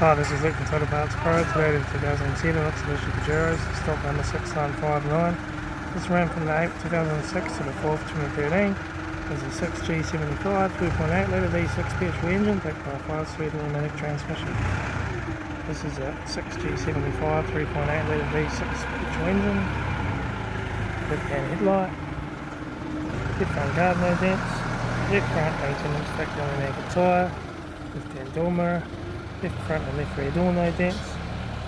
Hi, this is Litre Total Parts Pro. Today is 2007 Mitsubishi Pajero, stock number 6959. This ran from the 8th 2006 to the 4th 2013. This is a 6G75 2.8 litre V6 petrol engine backed by a 5-speed automatic transmission. This is a 6G75 3.8 litre V6 petrol engine. Left-hand headlight. Left front guard, no dents. Left front 18-inch factory automatic tyre. Left-hand door mirror. Left front and left rear door, no dents.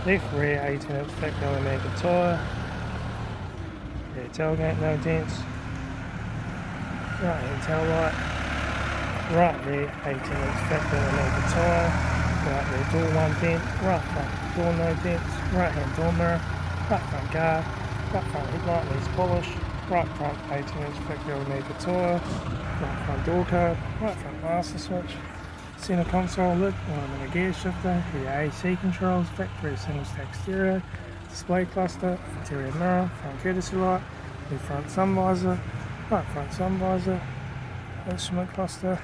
Left rear 18-inch factory automatic tyre. Rear tailgate, no dents. Right hand tail light. Right rear 18-inch factory automatic tyre. Right rear door, one dent. Right front door, no dents. Right hand door mirror. Right front guard. Right front headlight needs polish. Right front 18-inch factory automatic tyre. Right front door card. Right front master switch. Center console lid, automatic gear shifter, rear AC controls, factory single stack stereo, display cluster, interior mirror, front courtesy light, new front sun visor, right front sun visor, instrument cluster,